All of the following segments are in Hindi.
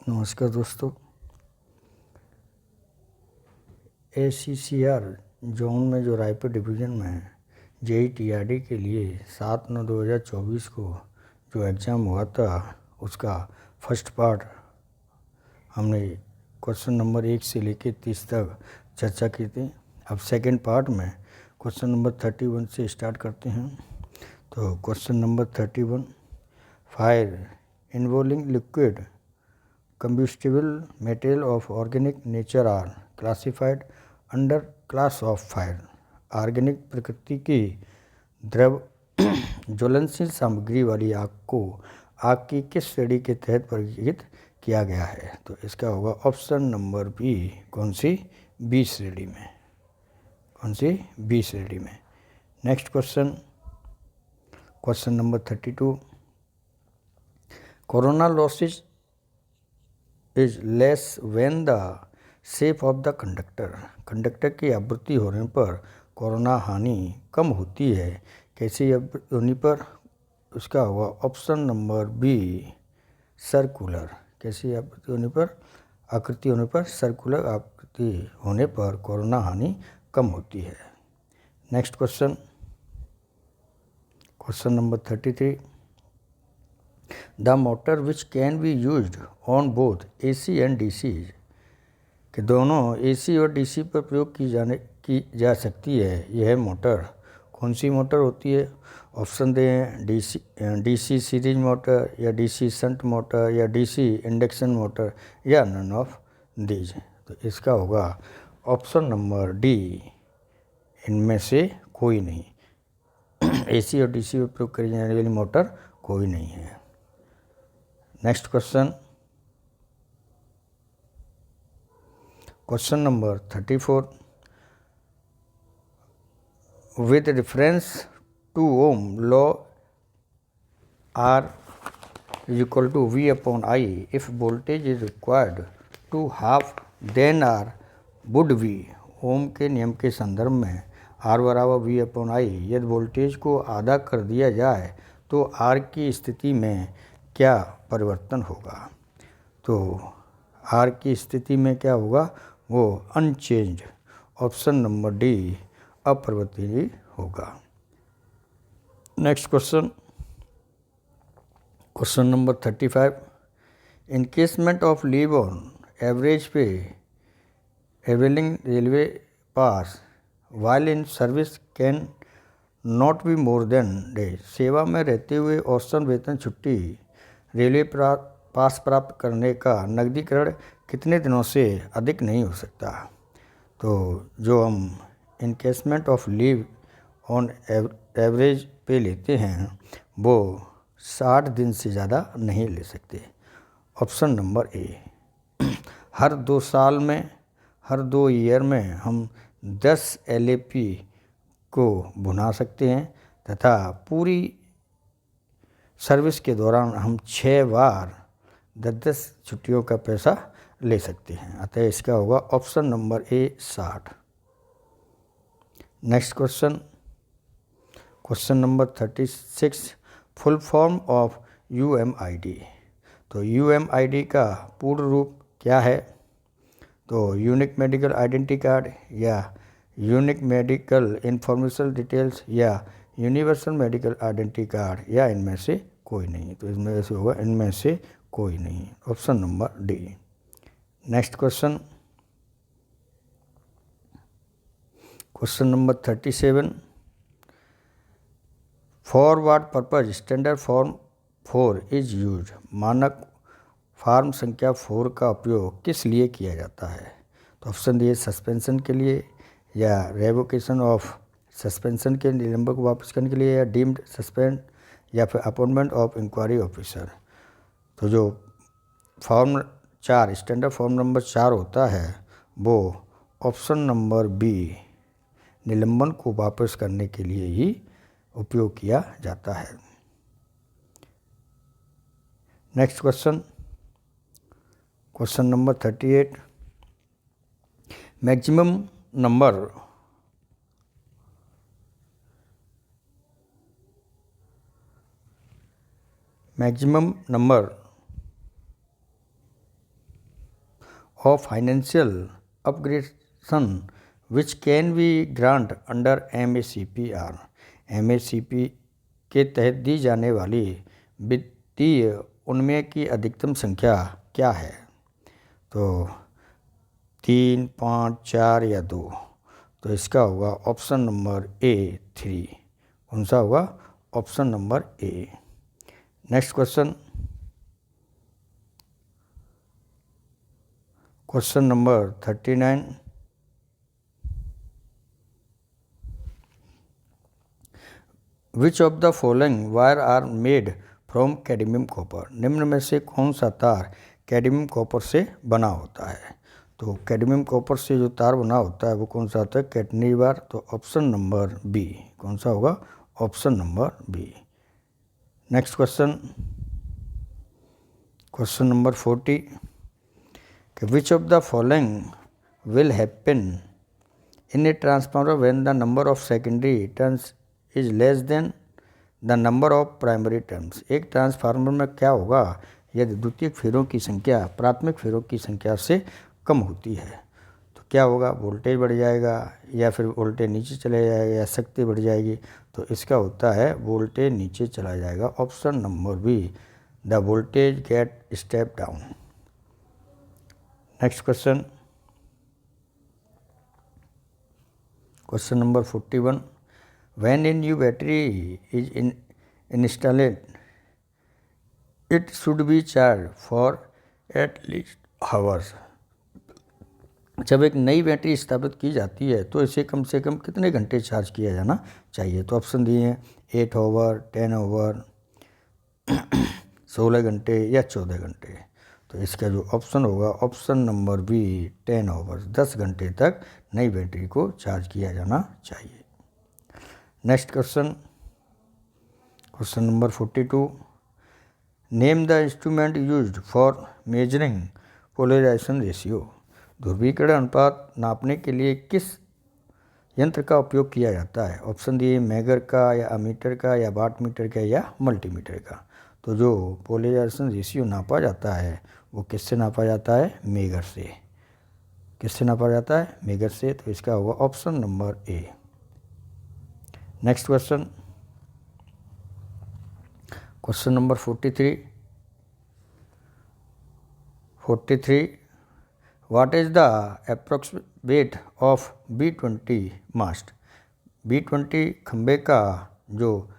नमस्कार दोस्तों। ACCR जोन में जो रायपुर डिवीज़न में है JEE-TRD के लिए 7/9/2024 को जो एग्ज़ाम हुआ था उसका फर्स्ट पार्ट हमने क्वेश्चन नंबर 1 से लेकर 30 तक चर्चा की थी। अब सेकंड पार्ट में क्वेश्चन नंबर 31 से स्टार्ट करते हैं। तो question number 31, fire involving liquid combustible material of organic nature are classified under class of fire। Organic प्रकृति की द्रव ज्वलनशील सामग्री वाली आग को आग की किस श्रेणी के तहत वर्गीकृत किया गया है? तो इसका होगा ऑप्शन नंबर बी। कौन सी? बी श्रेणी में। कौन सी? बी श्रेणी में। Next question, question number 32, corona losses is less when the shape of the conductor. Conductor की आवृत्ति होने पर कोरोना हानि कम होती है। कैसी आवृत्ति होने पर? उसका हुआ ऑप्शन नंबर बी, सर्कुलर। कैसी आवृत्ति होने पर? आकृति होने पर, सर्कुलर आकृति होने पर कोरोना हानि कम होती है। Next question, question number 33, the motor which can be used on both AC and DC कि दोनों AC और DC पर प्रयोग की जा सकती है। यह मोटर कौन सी मोटर होती है? ऑप्शन दें, DC सीरीज मोटर या DC शंट मोटर या DC इंडक्शन मोटर या नन ऑफ दीज। तो इसका होगा ऑप्शन नंबर डी, इनमें से कोई नहीं। AC और DC पर प्रयोग करी जाने वाली मोटर कोई नहीं है। Next question, question number 34, with reference to Ohm law R is equal to V upon I, if voltage is required to half then R would be। ओम के नियम के संदर्भ में R बराबर V अपॉन I, यदि वोल्टेज को आधा कर दिया जाए तो R की स्थिति में क्या परिवर्तन होगा? तो R की स्थिति में क्या होगा? वो अनचेंज, ऑप्शन नंबर डी, अपरिवर्तनीय होगा। Next question, question number 35, encashment of leave on average pay availing railway pass while in service can not be more than days. सेवा में रहते हुए औसतन वेतन छुट्टी रेलवे पास प्राप्त करने का नकदीकरण कितने दिनों से अधिक नहीं हो सकता? तो जो हम encasement of leave on average पे लेते हैं वो 60 दिन से ज़्यादा नहीं ले सकते। ऑप्शन नंबर ए। हर 2 साल में, हर 2 ईयर में हम 10 LAP को भुना सकते हैं तथा पूरी सर्विस के दौरान हम 6 बार 10 छुट्टियों का पैसा ले सकते हैं। अतः इसका होगा option number A, 60। Next question, question number 36, full form of UMID। तो UMID का पूर्ण रूप क्या है? तो यूनिक मेडिकल आइडेंटिटी कार्ड या यूनिक मेडिकल इंफॉर्मेशन डिटेल्स या यूनिवर्सल मेडिकल आइडेंटिटी कार्ड या इनमें से कोई नहीं। तो इसमें से होगा इनमें से कोई नहीं, option number D. Next question, question number 37, for what purpose standard form 4 is use. मानक फॉर्म संख्या 4 का उपयोग किस लिए किया जाता है? तो ऑप्शन दिए, सस्पेंशन के लिए या रेवोकेशन ऑफ सस्पेंशन के निलंबन को वापस करने के लिए या डीम्ड सस्पेंड या फिर अपॉइंटमेंट ऑफ इंक्वायरी ऑफिसर। तो जो फॉर्म 4 स्टैंडर्ड फॉर्म नंबर 4 होता है वो ऑप्शन नंबर बी, निलंबन को वापस करने के लिए ही उपयोग किया जाता है। Next question, question number 38, maximum number of financial upgradation which can be grant under MACPR। MACP के तहत दी जाने वाली वित्तीय उन्नयन की अधिकतम संख्या क्या है? तो 3, 5, 4 या 2। तो इसका होगा ऑप्शन नंबर ए 3। कौन सा होगा? Option number A. Next question, question number 39। Which of the following wire are made from cadmium copper? निम्न में से कौन सा तार कैडमियम कॉपर से बना होता है? तो कैडमियम कॉपर से जो तार बना होता है वो कौन सा होता है? Catenary wire. तो ऑप्शन नंबर बी। कौन सा होगा? Option number B. Next question, question number 40। Which of the following will happen in a transformer when the number of secondary turns is less than the number of primary turns? एक ट्रांसफार्मर में क्या होगा यदि द्वितीयक फेरों की संख्या प्राथमिक फेरों की संख्या से कम होती है? तो क्या होगा? वोल्टेज बढ़ जाएगा या फिर वोल्टेज नीचे चले जाएगा या शक्ति बढ़ जाएगी? तो इसका होता है वोल्टेज नीचे चला जाएगा। Option number B, the voltage get step down. Next question, question number 41। When a new battery is installed, it should be charged for at least hours। जब एक नई बैटरी स्थापित की जाती है तो इसे कम से कम कितने घंटे चार्ज किया जाना चाहिए? तो ऑप्शन दिए हैं 8 आवर, 10 आवर, 16 घंटे या 14 घंटे। तो इसका जो ऑप्शन होगा ऑप्शन नंबर बी 10 आवर्स, 10 घंटे तक नई बैटरी को चार्ज किया जाना चाहिए। Next question, question number 42। Name the instrument used for measuring polarisation ratio. ध्रुवीकरण अनुपात नापने के लिए किस यंत्र का उपयोग किया जाता है? ऑप्शन दिए मैगर का या अमीटर का या वाट मीटर का या मल्टीमीटर का। तो जो पोलराइजेशन रेशियो नापा जाता है वो किससे नापा जाता है? मेगर से। किससे नापा जाता है? मेगर से। तो इसका होगा option number A. Next question, question number 43। What is the approximate weight of B20 mast? B20 खंबे का जो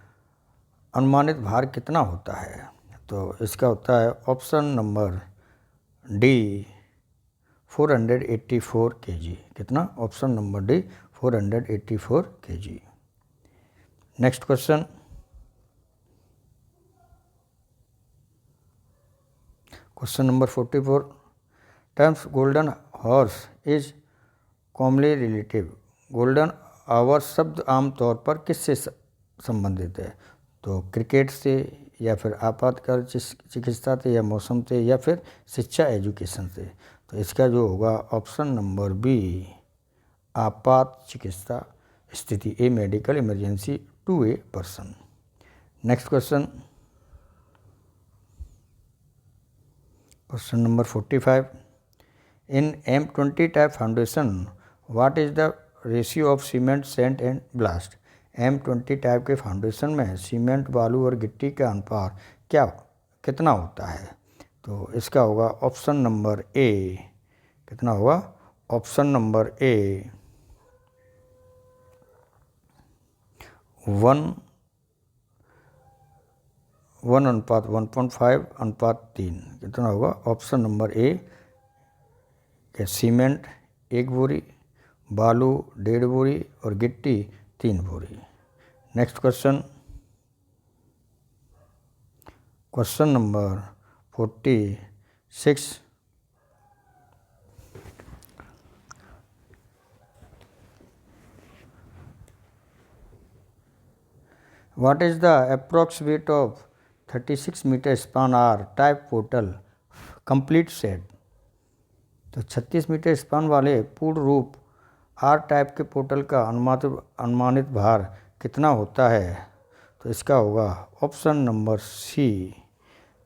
अनुमानित भार कितना होता है? तो इसका होता है ऑप्शन नंबर डी 484 kg। कितना? Option number D 484 kg। Next question, question number 44। Terms golden horse is commonly relative. Golden hour शब्द आमतौर पर किससे संबंधित है? तो क्रिकेट से या फिर आपातकाल चिकित्सा से या मौसम से या फिर शिक्षा एजुकेशन से। तो इसका जो होगा ऑप्शन नंबर बी आपात चिकित्सा स्थिति, a medical emergency to a person. Next question, question number 45। In M20 type foundation what is the ratio of cement sand and ballast? M20 type के फाउंडेशन में सीमेंट, बालू और गिट्टी का अनुपात कितना होता है? तो इसका होगा ऑप्शन नंबर ए। कितना होगा? ऑप्शन नंबर ए 1:1.5:3। कितना होगा? ऑप्शन नंबर ए के सीमेंट 1 बोरी, बालू 1.5 बोरी और गिट्टी 3 बोरी। Next question, question number 46। What is the approx weight of 36 meter span R type portal complete set? तो 36 मीटर स्पान वाले पूर्ण रूप आर टाइप के पोर्टल का अनुमानित भार कितना होता है? तो इसका होगा option number C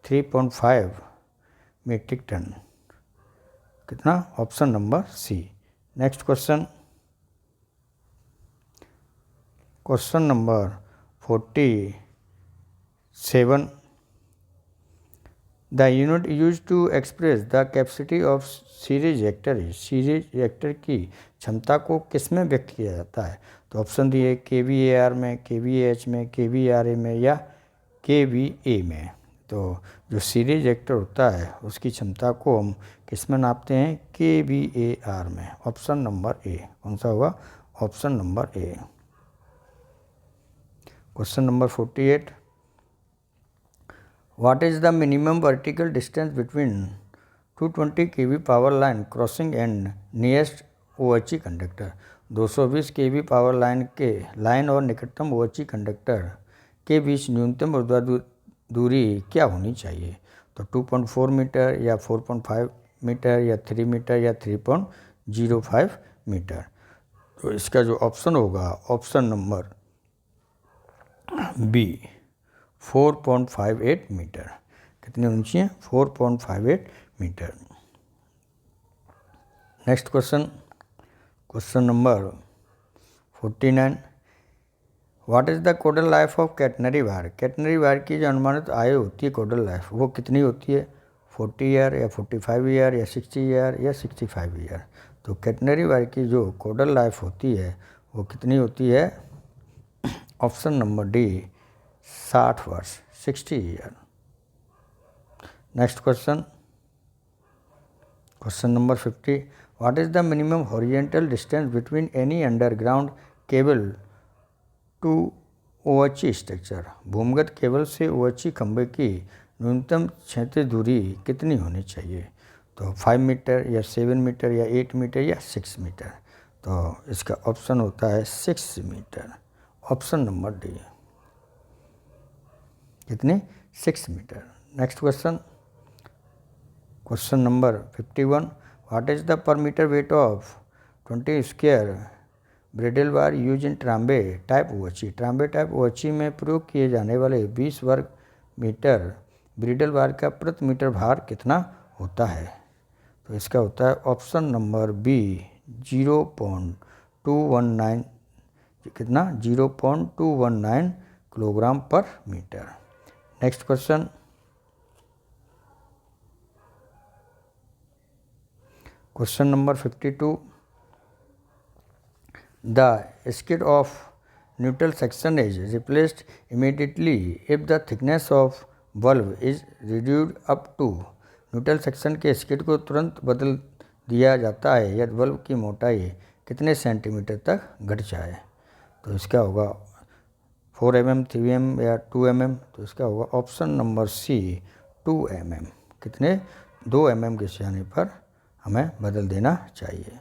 3.5 metric ton. कितना, option number C. Next question, question number 47, the unit use to express the capacity of series reactor is, series reactor की क्षमता को किस में व्यक्त किया जाता है? तो ऑप्शन दिए kVAR में, kVAH में, kVAR में या kVA में। तो जो सीरीज रिएक्टर होता है उसकी क्षमता को हम किस में नापते हैं? kVAR में। ऑप्शन नंबर ए। कौन सा होगा? Option number A. Question number 48, what is the minimum vertical distance between 220 kV power line crossing and nearest OHE conductor? 220 kV power line के लाइन और निकटतम OHE कंडक्टर के बीच न्यूनतम ऊर्ध्वाधर दूरी क्या होनी चाहिए? तो 2.4 मीटर या 4.5 मीटर या 3 मीटर या 3.05 मीटर। तो इसका जो ऑप्शन होगा, ऑप्शन नंबर बी, 4.58 मीटर। कितनी ऊंची है? 4.58 metre. Next question, question number 49, what is the codal life of catenary wire? Catenary wire की जो अनुमानित आयु होती है कोडल लाइफ, वो कितनी होती है? 40 ईयर या 45 ईयर या 60 ईयर या 65 ईयर। तो कैटनरी वायर की जो कोडल लाइफ होती है वो कितनी होती है? ऑप्शन नंबर डी, 60 वर्ष, 60 year. Next question, question number 50, what is the minimum horizontal distance between any underground cable to OHE structure? भूमिगत केबल से OHE खंभे की न्यूनतम क्षैतिज दूरी कितनी होनी चाहिए? तो 5 मीटर या 7 मीटर या 8 मीटर या 6 मीटर। तो इसका ऑप्शन होता है 6 मीटर। Option number D. कितनी? 6 metre. Next question, question number 51, what is the per metre weight of 20 square bridle wire use in Trombay type OHE? Trombay type OHE में प्रयोग किए जाने वाले 20 वर्ग मीटर ब्रिडल वायर का प्रति मीटर भार कितना होता है? तो इसका होता है ऑप्शन नंबर बी, 0.219। कितना? 0.219 kilogram per metre. Next question, question number 52, the skid of neutral section is replaced immediately if the thickness of valve is reduced up to, neutral section के स्किड को तुरंत बदल दिया जाता है यदि वल्व की मोटाई कितने सेंटीमीटर तक घट जाए? तो इसका होगा 4 mm, 3 mm या 2 mm। तो इसका होगा ऑप्शन नंबर सी, 2 mm। कितने? 2 mm के जाने पर हमें बदल देना चाहिए।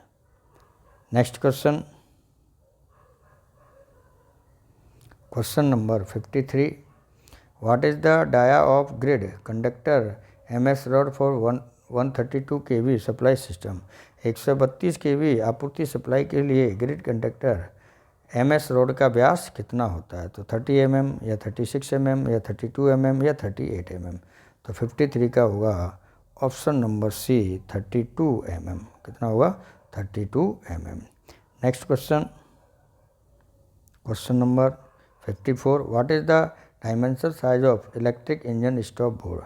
Next question, question number 53, what is the dia of grid conductor MS rod for 132 kV supply system? 132 kV आपूर्ति सप्लाई के लिए ग्रिड कंडक्टर MS रॉड का व्यास कितना होता है? तो 30 mm या 36 mm या 32 mm या 38 mm। तो 53 का होगा ऑप्शन नंबर सी, 32 mm। कितना होगा? 32 mm। Next question, question number 54, what is the dimension size of electric engine stop board?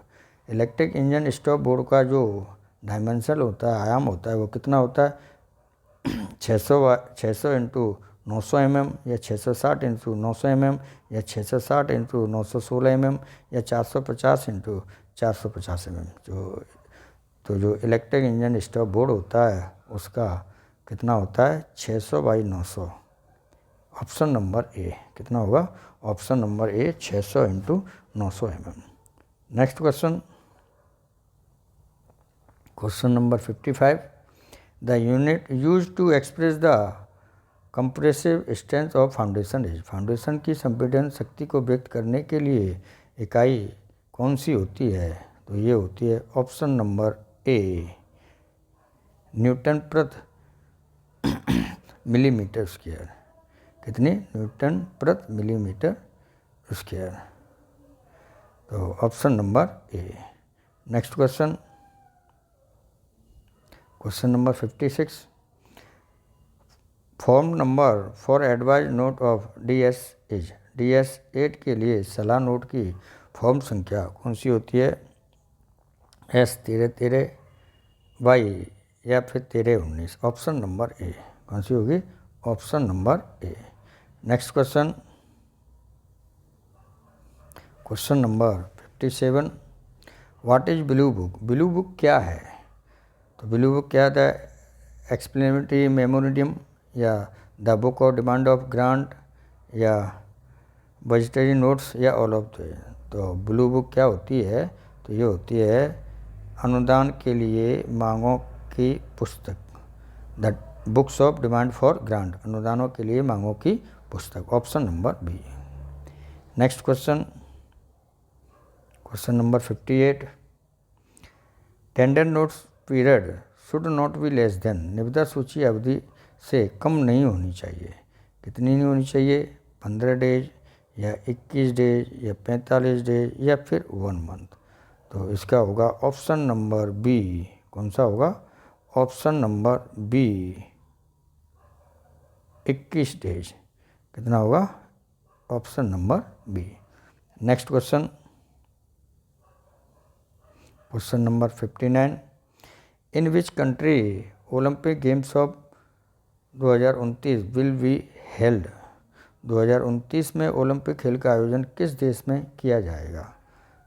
Electric engine stop board का जो डायमेंशन होता है, आयाम होता है, वो कितना होता है? 600 इंटू 900 mm या 660 इंटू 900 mm या 660 इंटू 916 mm या 450 इंटू 450 mm। जो इलेक्ट्रिक इंजन स्टॉप बोर्ड होता है उसका कितना होता है? 600/900। Option number A. कितना होगा? Option number A, 600 into 900 mm। Next question, question number 55, the unit use to express the compressive strength of foundation is? Foundation की संपीड़न शक्ति को व्यक्त करने के लिए इकाई कौन सी होती है? तो ये होती है ऑप्शन नंबर ए, न्यूटन प्रति मिलीमीटर स्क्वायर। कितनी? न्यूटन प्रति मिलीमीटर स्क्वायर। तो option number A. Next question, question number 56, form number for advice note of DS is, DS8 के लिए सलाह नोट की फॉर्म संख्या कौन सी होती है? S1313, वाई या फिर 1319। ऑप्शन नंबर ए कौन सी होगी? Option number A. Next question, question number 57, what is blue book? Blue book क्या है? तो ब्लू बुक क्या था? एक्सप्लेनेटरी मेमोरियम, या the book of demand of grant, या बजटरी नोट्स, या ऑल ऑफ द। तो ब्लू बुक क्या होती है? तो ये होती है अनुदान के लिए मांगों की पुस्तक, the books of demand for grant, अनुदानों के लिए मांगों की पुस्तक। Option number B. Next question, question number 58, tender notes period should not be less than, निविदा सूची अवधि से कम नहीं होनी चाहिए। कितनी नहीं होनी चाहिए? 15 डेज, या 21 डेज, या 45 डेज, या फिर 1 मंथ। तो इसका होगा ऑप्शन नंबर बी। कौन सा होगा? Option number B, 21 days. कितना होगा? Option number B. Next question, question number 59, in which country Olympic games of 2029 will be held? 2029 में ओलंपिक खेल का आयोजन किस देश में किया जाएगा?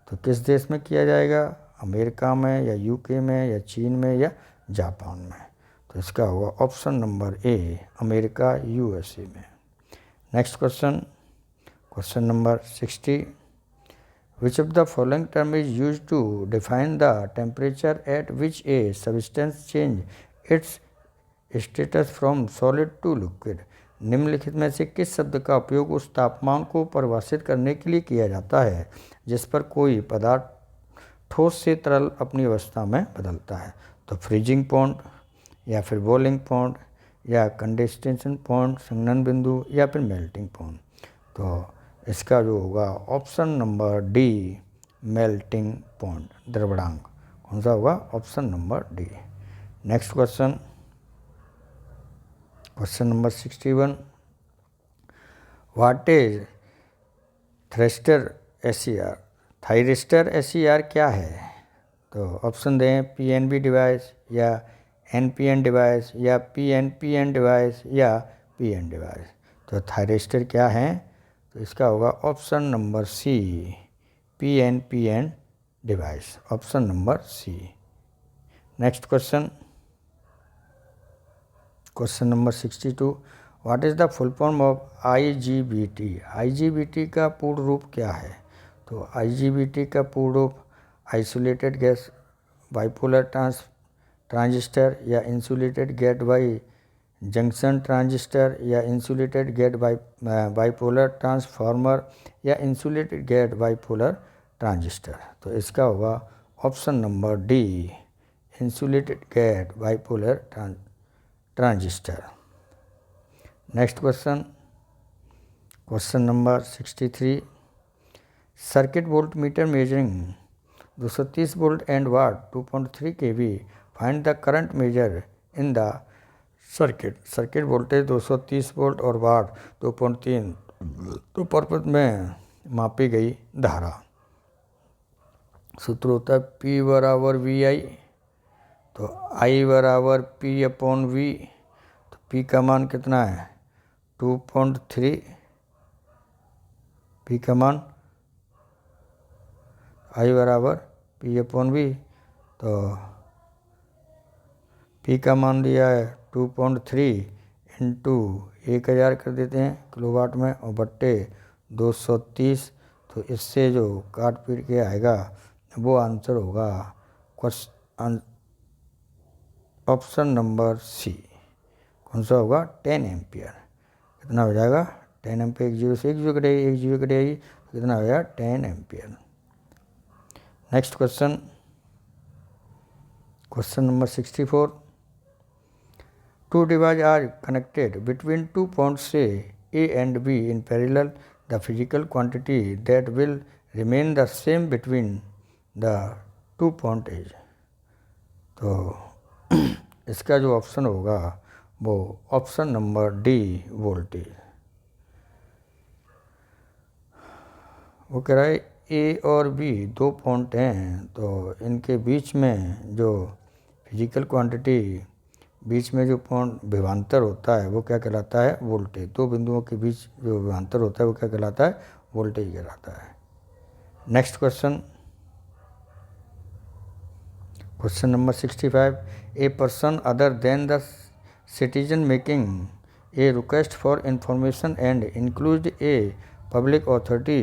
तो किस देश में किया जाएगा? अमेरिका में, या यूके में, या चीन में, या जापान में। तो इसका होगा option number A, America, USA में। Next question, question number 60, which of the following term is use to define the temperature at which a substance change its status from solid to liquid? निम्नलिखित में से किस शब्द का उपयोग उस तापमान को परिभाषित करने के लिए किया जाता है जिस पर कोई पदार्थ ठोस से तरल अपनी अवस्था में बदलता है? तो फ्रीजिंग पॉइंट, या फिर बॉइलिंग पॉइंट, या कंडेंसेशन पॉइंट, संघनन बिंदु, या फिर मेल्टिंग पॉइंट। तो इसका जो होगा option number D, melting point, द्रवणांक। कौन सा होगा? Option number D. Next question, question number 61, what is thyristor SCR? Thyristor SCR क्या है? तो ऑप्शन दें, PNB डिवाइस, या NPN डिवाइस, या PNPN डिवाइस, या PN डिवाइस। तो थायरिस्टर क्या है? तो इसका होगा option number C, PNPN device. Option number C. Next question, question number 62, what is the full form of IGBT? IGBT का पूर्ण रूप क्या है? तो IGBT का पूर्ण रूप आइसोलेटेड गैस बाइपोलर ट्रांजिस्टर, या insulated gate bi junction transistor, या इंसुलेटेड गेट बाइपोलर ट्रांसफार्मर, या इंसुलेटेड गेट बाइपोलर ट्रांजिस्टर। तो इसका होगा option number D, insulated gate bipolar transistor. Next question, question number 63, circuit voltmeter measuring 230 volt and watt 2.3 kV, find the current measure in the circuit. Circuit voltage 230 volt और वाट 2.3 तो पर्पज में मापी गई धारा। सूत्र होता है P बराबर VI, तो I बराबर P/V। तो P का मान कितना है? 2.3। P का मान I बराबर P/V। तो P का मान दिया है 2.3 इंटू 1000 कर देते हैं किलोवाट में, और बट्टे 230। तो इससे जो काट पीट के आएगा वो आंसर होगा ऑप्शन नंबर सी। कौन सा होगा? 10 एम्पियर। कितना हो जाएगा? 10 एम्पियर। 1 0 से 1 0 कटेगी, 1 0 कटेगी, तो कितना हो जाएगा? 10 ampere. Next question, question number 64, two device are connected between 2 points A and B in parallel. The physical quantity that will remain the same between the 2 points is। तो इसका जो ऑप्शन होगा वो ऑप्शन नंबर डी वोल्टेज। वो कह रहा है ए और बी दो पॉइंट हैं, तो इनके बीच में जो फिजिकल क्वांटिटी बीच में जो पॉइंट विभवांतर होता है वो क्या कहलाता है? वोल्टेज। दो बिंदुओं के बीच जो विभवांतर होता है वो क्या कहलाता है? वोल्टेज कहलाता है। Next question, question number 65। A person other than the citizen making a request for information and include a public authority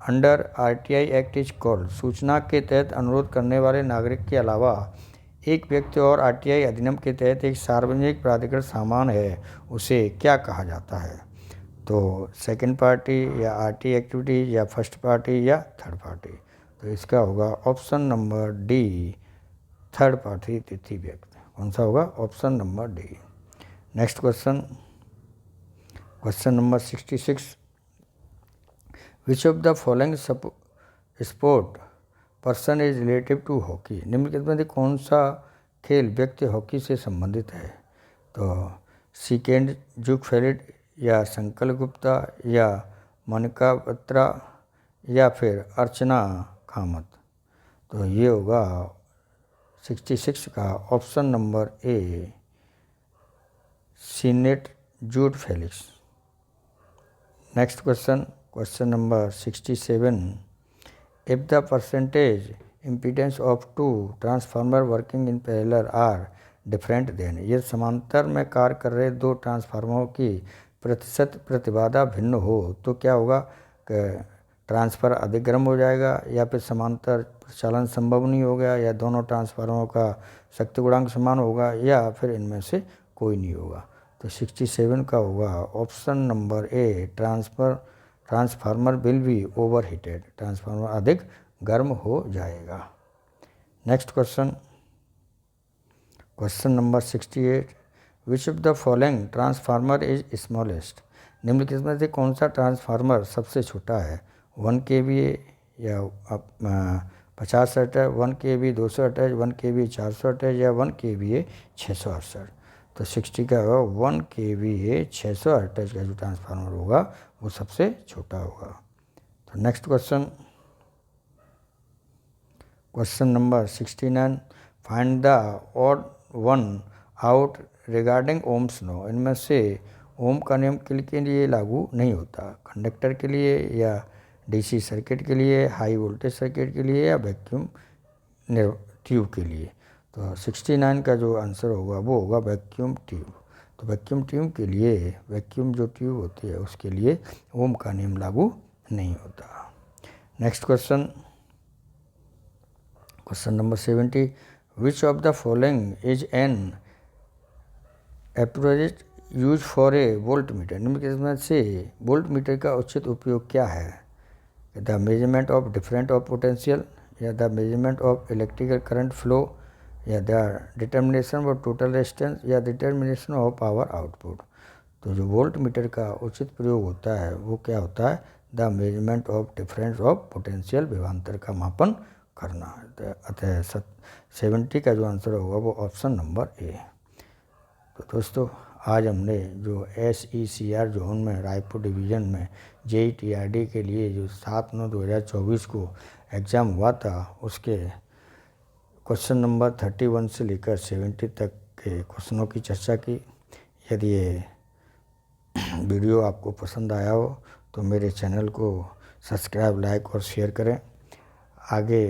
under RTI act is called. सूचना के तहत अनुरोध करने वाले नागरिक के अलावा एक व्यक्ति और आरटीआई अधिनियम के तहत एक सार्वजनिक प्राधिकृत सामान है, उसे क्या कहा जाता है? तो सेकंड पार्टी या आरटीआई एक्टिविटी या फर्स्ट पार्टी या थर्ड पार्टी। तो इसका होगा option number D third party तिथि व्यक्ति। कौन सा होगा? Option number D. Next question, question number 66। Which of the following sport person is relative to hockey. निम्नलिखित में से कौन सा खेल व्यक्ति हॉकी से संबंधित है? तो सिकेंड जुगफेलिड या संकल्प गुप्ता या मनिका बत्रा या फिर अर्चना कामत। तो ये होगा 66 का option number A senate Jude Felix. Next question, question number 67। If the percentage impedance of two transformer working in parallel are different then. ये समांतर में कार्य कर रहे दो ट्रांसफार्मरों की प्रतिशत प्रतिबाधा भिन्न हो तो क्या होगा? ट्रांसफर अधिक गर्म हो जाएगा, या फिर समांतर प्रचालन संभव नहीं हो गया, या दोनों ट्रांसफार्मरों का शक्ति गुणांक समान होगा, या फिर इनमें से कोई नहीं होगा। तो 67 का होगा option number a transformer will be over heated. Transformer अधिक गर्म हो जाएगा। Next question, question number 68। Which of the following transformer is smallest. निम्नलिखित में से कौन सा ट्रांसफार्मर सबसे छोटा है? 1 kVA या 50 attach, 1 kV 200 attach, 1 kV 400 attach या 1 kVA 668। तो 60 का होगा 1 kVA 600 अटैच का जो ट्रांसफार्मर होगा वो सबसे छोटा होगा। तो next question, question number 69। Find the odd one out regarding Ohm's law. इनमें से ओम का नियम के लिए लागू नहीं होता। कंडक्टर के लिए, या डीसी सर्किट के लिए, हाई वोल्टेज सर्किट के लिए, या वैक्यूम ट्यूब के लिए। तो 69 का जो आंसर होगा वो होगा वैक्यूम ट्यूब। तो वैक्यूम ट्यूब के लिए, वैक्यूम जो ट्यूब होती है उसके लिए ओम का नियम लागू नहीं होता। Next question, question number 70। Which of the following is an appropriate use for a volt meter. निम्नलिखित में से वोल्ट मीटर का उचित उपयोग क्या है? The measurement of different of potential, या the measurement of electrical current flow, या the determination of total resistance, या डिटर्मिनेशन ऑफ पावर आउटपुट। तो जो वोल्ट मीटर का उचित प्रयोग होता है वो क्या होता है? The measurement of difference of potential, विभवांतर का मापन करना। अतः 70 का जो आंसर होगा वो ऑप्शन नंबर ए। तो दोस्तों आज हमने जो SECR जोन में रायपुर डिवीज़न में JEE-TRD के लिए जो 7/9/2024 को एग्ज़ाम हुआ था उसके क्वेश्चन नंबर 31 से लेकर 70 तक के क्वेश्चनों की चर्चा की। यदि ये वीडियो आपको पसंद आया हो तो मेरे चैनल को सब्सक्राइब, लाइक और शेयर करें। आगे